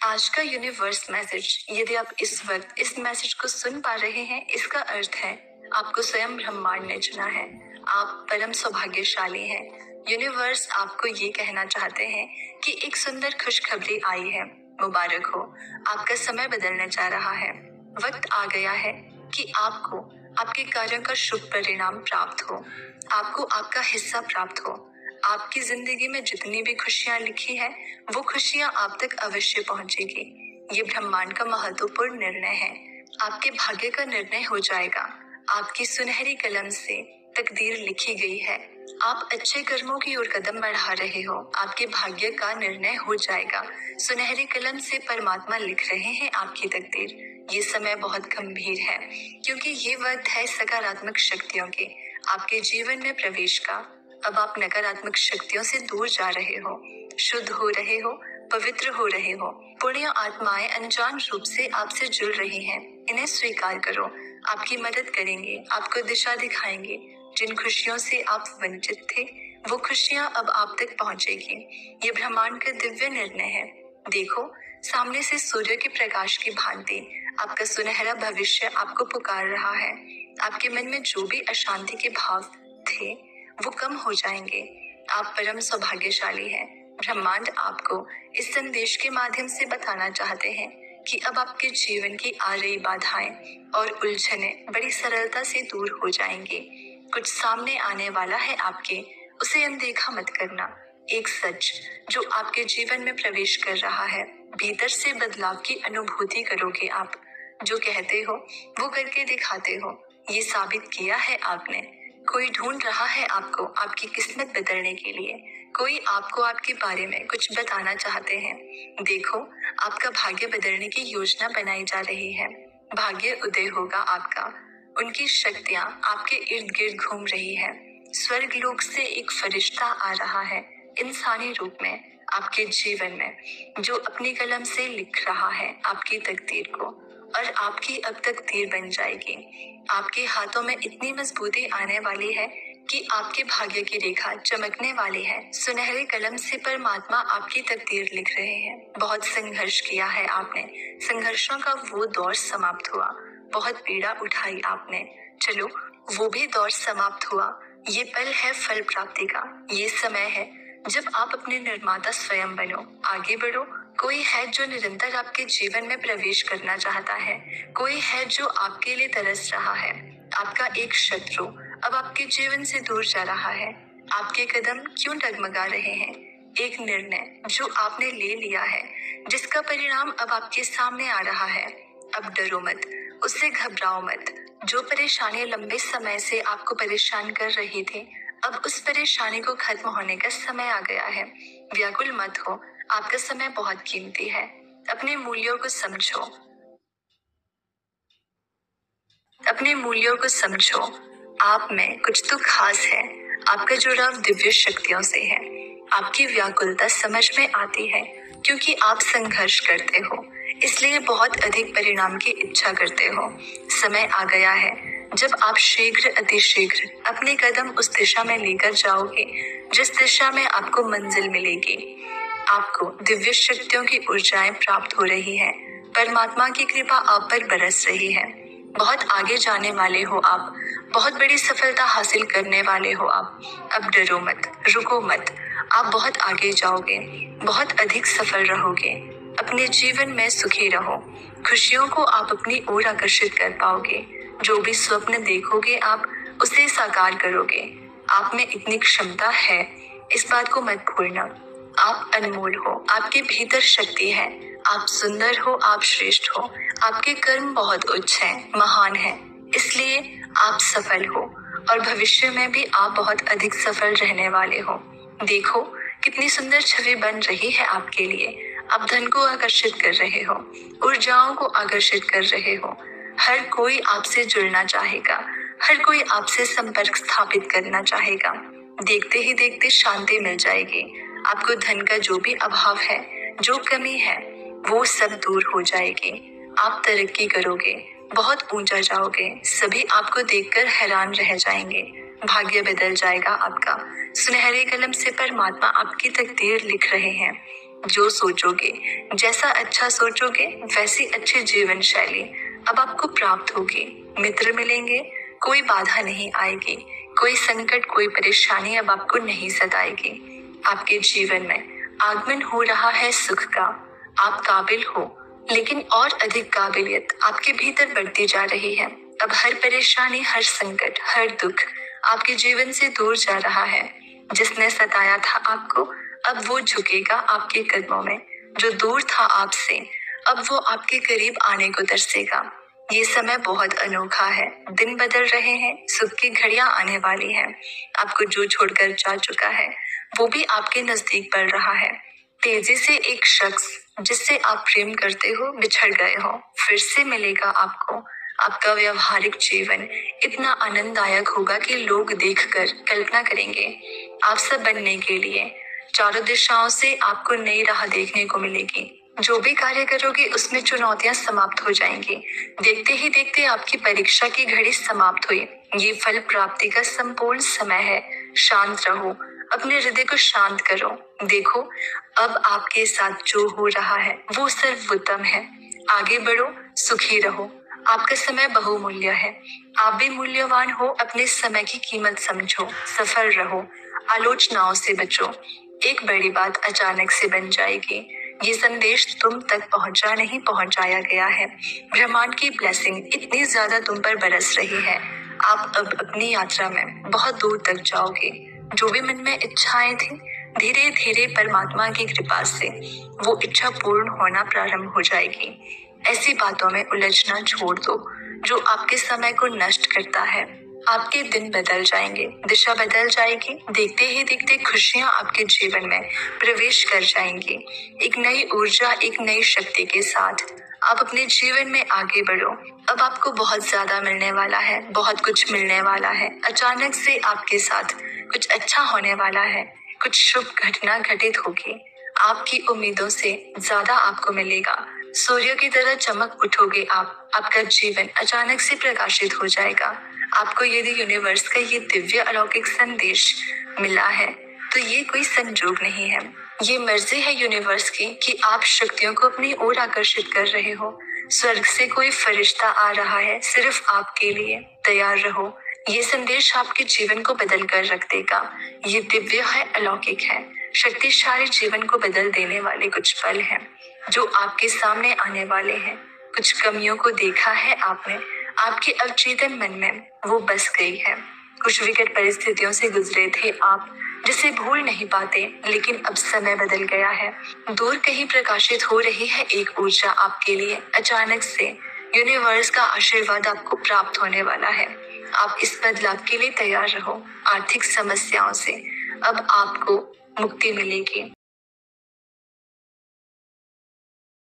आज का universe message, यदि आप इस वक्त इस मैसेज को सुन पा रहे हैं, इसका अर्थ है आपको स्वयं ब्रह्मांड ने चुना है। आप परम सौभाग्यशाली हैं। यूनिवर्स आपको ये कहना चाहते हैं कि एक सुंदर खुशखबरी आई है। मुबारक हो, आपका समय बदलने जा रहा है। वक्त आ गया है कि आपको आपके कार्यों का शुभ परिणाम प्राप्त हो, आपको आपका हिस्सा प्राप्त हो। आपकी जिंदगी में जितनी भी खुशियां लिखी है, वो खुशियां आप तक अवश्य पहुंचेगी। ये ब्रह्मांड का महत्वपूर्ण निर्णय है। आपके भाग्य का निर्णय हो जाएगा। आपकी सुनहरी कलम से तकदीर लिखी गई है। आप अच्छे कर्मों की ओर कदम बढ़ा रहे हो। आपके भाग्य का निर्णय हो जाएगा। सुनहरी कलम से परमात्मा लिख रहे हैं आपकी तकदीर। ये समय बहुत गंभीर है, क्योंकि ये वक्त है सकारात्मक शक्तियों के आपके जीवन में प्रवेश का। अब आप नकारात्मक शक्तियों से दूर जा रहे हो, शुद्ध हो रहे हो, पवित्र हो रहे हो। पुण्य आत्माएं अनजान रूप से आपसे जुड़ रही हैं। इन्हें स्वीकार करो। आपकी मदद करेंगे, आपको दिशा दिखाएंगे। जिन खुशियों से आप वंचित थे, वो खुशियां अब आप तक पहुंचेगी। ये ब्रह्मांड का दिव्य निर्णय है। देखो, सामने से सूर्य के प्रकाश की भांति आपका सुनहरा भविष्य आपको पुकार रहा है। आपके मन में जो भी अशांति के भाव थे, वो कम हो जाएंगे। आप परम सौभाग्यशाली हैं। ब्रह्मांड आपको इस संदेश के माध्यम से बताना चाहते हैं कि अब आपके जीवन की आ रही बाधाएं और उलझने बड़ी सरलता से दूर हो जाएंगी। कुछ सामने आने वाला है आपके, उसे अनदेखा मत करना। एक सच जो आपके जीवन में प्रवेश कर रहा है, भीतर से बदलाव की अनुभूति करोगे आप। जो कहते हो वो करके दिखाते हो, ये साबित किया है आपने। कोई ढूंढ रहा है आपको आपकी किस्मत बदलने के लिए। कोई आपको आपके बारे में कुछ बताना चाहते हैं। देखो, आपका भाग्य बदलने की योजना बनाई जा रही है। भाग्य उदय होगा आपका। उनकी शक्तियां आपके इर्द गिर्द घूम रही है। स्वर्ग लोक से एक फरिश्ता आ रहा है इंसानी रूप में आपके जीवन में, जो अपनी कलम से लिख रहा है आपकी तकदीर को, और आपकी अब तकदीर बन जाएगी। आपके हाथों में इतनी मजबूती आने वाली है कि आपके भाग्य की रेखा चमकने वाली है। सुनहरे कलम से परमात्मा आपकी तकदीर लिख रहे हैं। बहुत संघर्ष किया है आपने, संघर्षों का वो दौर समाप्त हुआ। बहुत पीड़ा उठाई आपने, चलो वो भी दौर समाप्त हुआ। ये पल है फल प्राप्ति का। ये समय है जब आप अपने निर्माता स्वयं बनो। आगे बढ़ो। कोई है जो निरंतर आपके जीवन में प्रवेश करना चाहता है। कोई है जो आपके लिए तरस रहा है। आपका एक शत्रु अब आपके जीवन से दूर जा रहा है। आपके कदम क्यों डगमगा रहे हैं? एक निर्णय जो आपने ले लिया है, जिसका परिणाम अब आपके सामने आ रहा है। अब डरो मत, उससे घबराओ मत। जो परेशानी लंबे समय से आपको परेशान कर रही थी, अब उस परेशानी को खत्म होने का समय आ गया है। व्याकुल मत हो, आपका समय बहुत कीमती है। अपने मूल्यों को समझो। अपने मूल्यों को समझो। आप में कुछ तो खास है। आपका जुड़ाव दिव्य शक्तियों से है। आपकी व्याकुलता समझ में आती है, क्योंकि आप संघर्ष करते हो, इसलिए बहुत अधिक परिणाम की इच्छा करते हो। समय आ गया है जब आप शीघ्र अतिशीघ्र अपने कदम उस दिशा में लेकर जाओगे जिस दिशा में आपको मंजिल मिलेगी। आपको दिव्य शक्तियों की ऊर्जाएं प्राप्त हो रही है। परमात्मा की कृपा आप पर बरस रही है। बहुत आगे जाने वाले हो आप। बहुत बड़ी सफलता हासिल करने वाले हो आप। अब डरो मत, रुको मत। आप बहुत आगे जाओगे, बहुत अधिक सफल रहोगे। अपने जीवन में सुखी रहो। खुशियों को आप अपनी ओर आकर्षित कर पाओगे। जो भी स्वप्न देखोगे आप उसे साकार करोगे। आप में इतनी क्षमता है, इस बात को मत भूलना। आप अनमोल हो, आपके भीतर शक्ति है। आप सुंदर हो, आप श्रेष्ठ हो। आपके कर्म बहुत उच्च हैं, महान हैं, इसलिए आप सफल हो, और भविष्य में भी आप बहुत अधिक सफल रहने वाले हो। देखो, कितनी सुंदर छवि बन रही है आपके लिए। आप धन को आकर्षित कर रहे हो, ऊर्जाओं को आकर्षित कर रहे हो। हर कोई आपसे जुड़ना चाहेगा। हर कोई आपसे संपर्क स्थापित करना चाहेगा। देखते ही देखते शांति मिल जाएगी। आपको धन का जो भी अभाव है, जो कमी है, वो सब दूर हो जाएगी। आप तरक्की करोगे, बहुत ऊंचा जाओगे। सभी आपको देखकर हैरान रह जाएंगे। भाग्य बदल जाएगा आपका। सुनहरे कलम से परमात्मा आपकी तकदीर लिख रहे हैं। जो सोचोगे, जैसा अच्छा सोचोगे वैसी अच्छी जीवन शैली अब आपको प्राप्त होगी। मित्र मिलेंगे, कोई बाधा नहीं आएगी, कोई संकट कोई परेशानी अब आपको नहीं सताएगी। आपके जीवन में आगमन हो रहा है सुख का। आप काबिल हो, लेकिन और अधिक काबिलियत आपके भीतर बढ़ती जा रही है। अब हर परेशानी, हर संकट, हर दुख आपके जीवन से दूर जा रहा है। जिसने सताया था आपको, अब वो झुकेगा आपके कदमों में। जो दूर था आपसे, अब वो आपके करीब आने को तरसेगा। ये समय बहुत अनोखा है। दिन बदल रहे हैं, सुख की घड़ियां आने वाली हैं। आपको जो छोड़कर जा चुका है, वो भी आपके नजदीक बढ़ रहा है। तेजी से एक शख्स जिससे आप प्रेम करते हो बिछड़ गए हो, फिर से मिलेगा आपको। आपका व्यवहारिक जीवन इतना आनंददायक होगा कि लोग देखकर कल्पना करेंगे। आप सब बनने के लिए चारों दिशाओं से आपको नई राह देखने को मिलेगी। जो भी कार्य करोगे उसमें चुनौतियां समाप्त हो जाएंगी। देखते ही देखते आपकी परीक्षा की घड़ी समाप्त हुई। ये फल प्राप्ति का संपूर्ण समय है। शांत रहो, अपने हृदय को शांत करो। देखो, अब आपके साथ जो हो रहा है वो सर्वोत्तम है। आगे बढ़ो, सुखी रहो। आपका समय बहुमूल्य है। आप भी मूल्यवान हो। अपने समय की कीमत समझो, सफल रहो, आलोचनाओं से बचो। एक बड़ी बात अचानक से बन जाएगी। ये संदेश तुम तक पहुंचा नहीं, पहुंचाया गया है। ब्रह्मांड की ब्लेसिंग इतनी ज्यादा तुम पर बरस रही है। आप अब अपनी यात्रा में बहुत दूर तक जाओगे। जो भी मन में इच्छाएं थी, धीरे धीरे परमात्मा की कृपा से वो इच्छा पूर्ण होना प्रारंभ हो जाएगी। ऐसी बातों में उलझना छोड़ दो जो आपके समय को नष्ट करता है। आपके दिन बदल जाएंगे, दिशा बदल जाएगी। देखते ही देखते खुशियां आपके जीवन में प्रवेश कर जाएंगी। एक नई ऊर्जा, एक नई शक्ति के साथ आप अपने जीवन में आगे बढ़ो। अब आपको बहुत ज्यादा मिलने वाला है, बहुत कुछ मिलने वाला है। अचानक से आपके साथ कुछ अच्छा होने वाला है, कुछ शुभ घटना घटित होगी। आपकी उम्मीदों से ज्यादा आपको मिलेगा। सूर्य की तरह चमक उठोगे आप। आपका जीवन अचानक से प्रकाशित हो जाएगा। आपको यदि यूनिवर्स का ये दिव्य अलौकिक संदेश मिला है तो ये कोई संजोग नहीं है। ये मर्जी है यूनिवर्स की कि आप शक्तियों को अपनी ओर आकर्षित कर रहे हो। स्वर्ग से कोई फरिश्ता आ रहा है सिर्फ आपके लिए। तैयार रहो, ये संदेश आपके जीवन को बदल कर रख देगा। ये दिव्य है, अलौकिक है, शक्तिशाली, जीवन को बदल देने वाले कुछ पल हैं जो आपके सामने आने वाले हैं। कुछ कमियों को देखा है आपने, आपके अवचेतन मन में वो बस गई है। कुछ विकट परिस्थितियों से गुजरे थे आप, जिसे भूल नहीं पाते, लेकिन अब समय बदल गया है। दूर कहीं प्रकाशित हो रही है एक ऊर्जा आपके लिए। अचानक से यूनिवर्स का आशीर्वाद आपको प्राप्त होने वाला है। आप इस बदलाव के लिए तैयार रहो। आर्थिक समस्याओं से अब आपको मुक्ति मिलेगी।